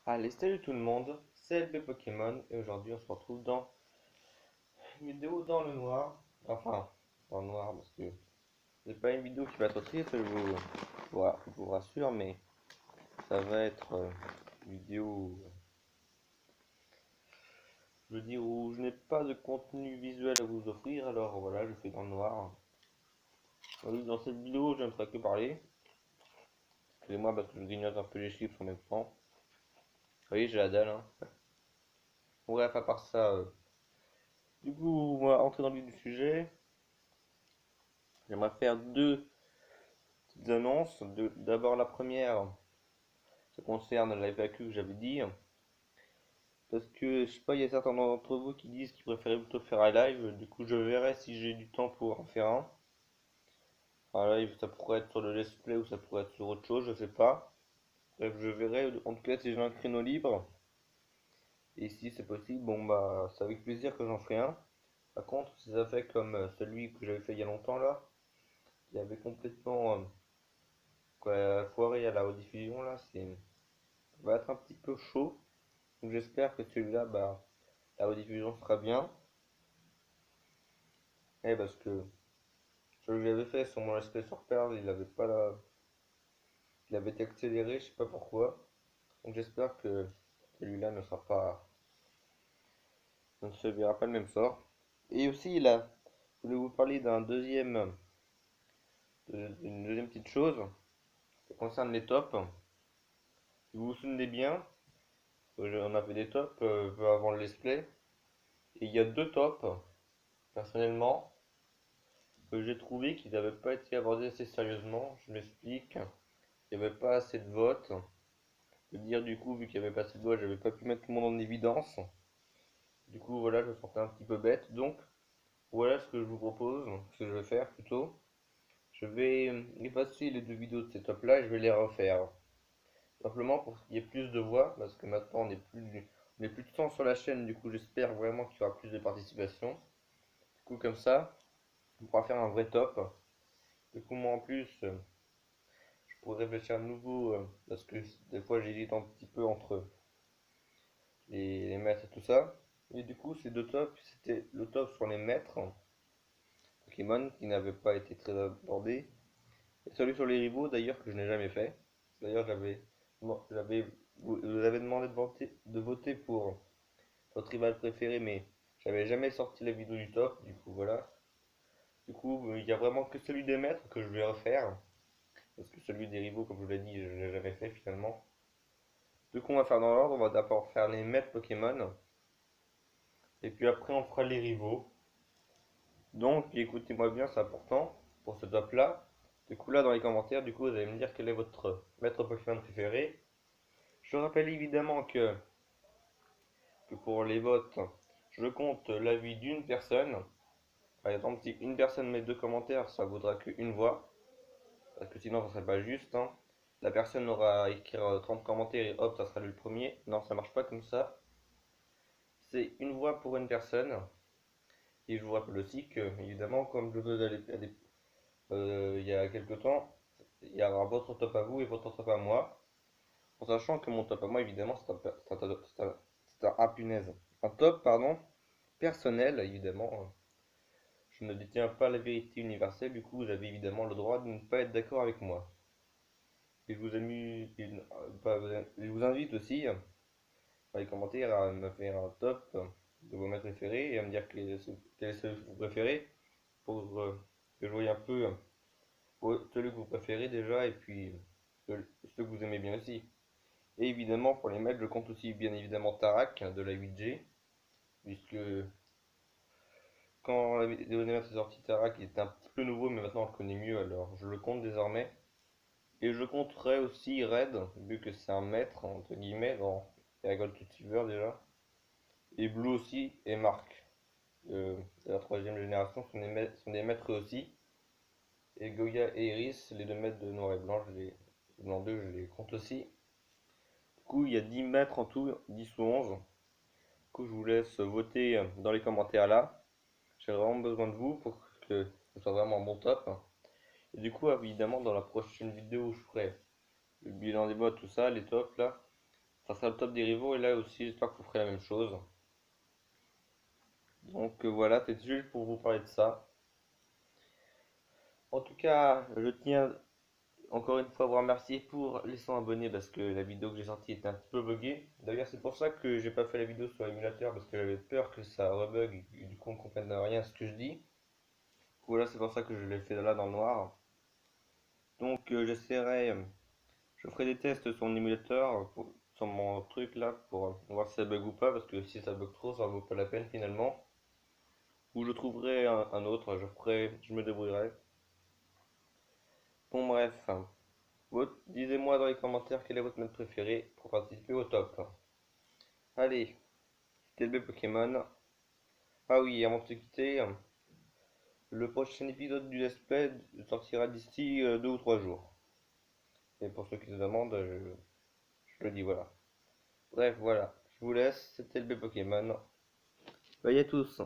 Allez, salut tout le monde, c'est LB Pokémon et aujourd'hui on se retrouve dans une vidéo dans le noir. Enfin, dans le noir parce que c'est pas une vidéo qui va être triste, je vous rassure, mais ça va être une vidéo, je veux dire, où je n'ai pas de contenu visuel à vous offrir, alors voilà, je fais dans le noir. Oui, dans cette vidéo, je ne ferai que parler. Excusez-moi parce que je grignote un peu les chiffres en même temps. Oui, j'ai la dalle, hein. Bref, à part ça, du coup, on va entrer dans le vif du sujet. J'aimerais faire deux petites annonces. D'abord, la première, ça concerne la FAQ que j'avais dit. Parce que, je sais pas, il y a certains d'entre vous qui disent qu'ils préféraient plutôt faire un live. Du coup, je verrai si j'ai du temps pour en faire un. Un live, ça pourrait être sur le let's play ou ça pourrait être sur autre chose, je sais pas. Bref, je verrai. En tout cas, si j'ai un créneau libre. Et si c'est possible, bon bah, c'est avec plaisir que j'en ferai un. Par contre, si ça fait comme celui que j'avais fait il y a longtemps là, qui avait complètement foiré à la rediffusion là, ça va être un petit peu chaud. Donc j'espère que celui-là, bah, la rediffusion sera bien. Et parce que celui que j'avais fait sur mon SP sur Perle, il avait pas la... il avait été accéléré, je sais pas pourquoi. Donc j'espère que celui-là ne sera pas, ne se verra pas le même sort. Et aussi là, je voulais vous parler d'une deuxième petite chose. Ça concerne les tops. Si vous vous souvenez bien, on a fait des tops peu avant le let's play. Et il y a deux tops, personnellement, que j'ai trouvé qu'ils n'avaient pas été abordés assez sérieusement. Je m'explique. Il n'y avait pas assez de votes. Je veux dire, du coup, vu qu'il n'y avait pas assez de votes, j'avais pas pu mettre tout le monde en évidence. Du coup, voilà, je me sentais un petit peu bête. Donc, voilà ce que je vous propose, ce que je vais faire plutôt. Je vais effacer les deux vidéos de ces tops-là et je vais les refaire. Simplement pour qu'il y ait plus de voix, parce que maintenant on est plus de 100 sur la chaîne, du coup j'espère vraiment qu'il y aura plus de participation. Du coup comme ça, on pourra faire un vrai top. Du coup moi en plus, je pourrais réfléchir à nouveau, parce que des fois j'hésite un petit peu entre les maîtres et tout ça. Et du coup ces deux tops, c'était le top sur les maîtres Pokémon qui n'avait pas été très abordé. Et celui sur les rivaux d'ailleurs que je n'ai jamais fait. D'ailleurs j'avais vous avez demandé de voter pour votre rival préféré, mais j'avais jamais sorti la vidéo du top, du coup voilà. Du coup, il y a vraiment que celui des maîtres que je vais refaire, parce que celui des rivaux, comme je vous l'ai dit, je l'ai jamais fait finalement. Du coup, on va faire dans l'ordre, on va d'abord faire les maîtres Pokémon, et puis après on fera les rivaux. Donc, écoutez-moi bien, c'est important pour ce top là. Du coup, là dans les commentaires, du coup, vous allez me dire quel est votre maître Pokémon préféré. Je rappelle évidemment que pour les votes, je compte l'avis d'une personne. Par exemple, si une personne met deux commentaires, ça vaudra qu'une voix, parce que sinon ça serait pas juste, hein. La personne aura à écrire 30 commentaires et hop, ça sera lui le premier. Non, ça marche pas comme ça. C'est une voix pour une personne. Et je vous rappelle aussi que, évidemment, comme je faisais il y a quelques temps, il y aura votre top à vous et votre top à moi. En sachant que mon top à moi, évidemment, c'est un punaise. Un top, pardon, personnel, évidemment. Je ne détiens pas la vérité universelle, du coup vous avez évidemment le droit de ne pas être d'accord avec moi. Et je vous invite aussi dans les commentaires à me faire un top de vos maîtres préférés et à me dire quel est celui que vous préférez pour que je voie un peu celui que vous préférez déjà et puis ceux que vous aimez bien aussi. Et évidemment pour les maîtres je compte aussi bien évidemment Tarak de la 8G puisque quand la vidéo des maîtres est sortie Tarak il était un petit peu nouveau mais maintenant on le connaît mieux alors je le compte désormais. Et je compterai aussi Red, vu que c'est un maître, entre guillemets, dans Eragon Cultiver déjà. Et Blue aussi, et Mark, de la troisième génération, sont des maîtres aussi. Et Goya et Iris, les deux maîtres de Noir et Blanc, blanc 2, je les compte aussi. Du coup, il y a 10 maîtres en tout, 10 ou 11. Du coup, je vous laisse voter dans les commentaires là. J'ai vraiment besoin de vous pour que ce soit vraiment un bon top. Et du coup, évidemment, dans la prochaine vidéo où je ferai le bilan des votes, tout ça, les tops là, Ça sera le top des rivaux et là aussi j'espère que vous ferez la même chose. Donc voilà, c'est juste pour vous parler de ça. En tout cas, je tiens encore une fois à vous remercier pour les 100 abonnés parce que la vidéo que j'ai sortie était un petit peu buggée. D'ailleurs, c'est pour ça que j'ai pas fait la vidéo sur l'émulateur parce que j'avais peur que ça rebug et du coup on comprenne rien à ce que je dis. Voilà, c'est pour ça que je l'ai fait là dans le noir. Donc je ferai des tests sur mon émulateur, sur mon truc là pour voir si ça bug ou pas parce que si ça bug trop, ça vaut pas la peine finalement. Ou je trouverai un autre, je me débrouillerai. Bon bref, disez-moi dans les commentaires quel est votre mode préféré pour participer au top. Allez, c'était le B Pokémon. Ah oui, avant de se quitter, le prochain épisode du Let's Play sortira d'ici 2 ou 3 jours. Et pour ceux qui se demandent, je le dis voilà. Bref, voilà, je vous laisse, c'était le B Pokémon. Bye à tous.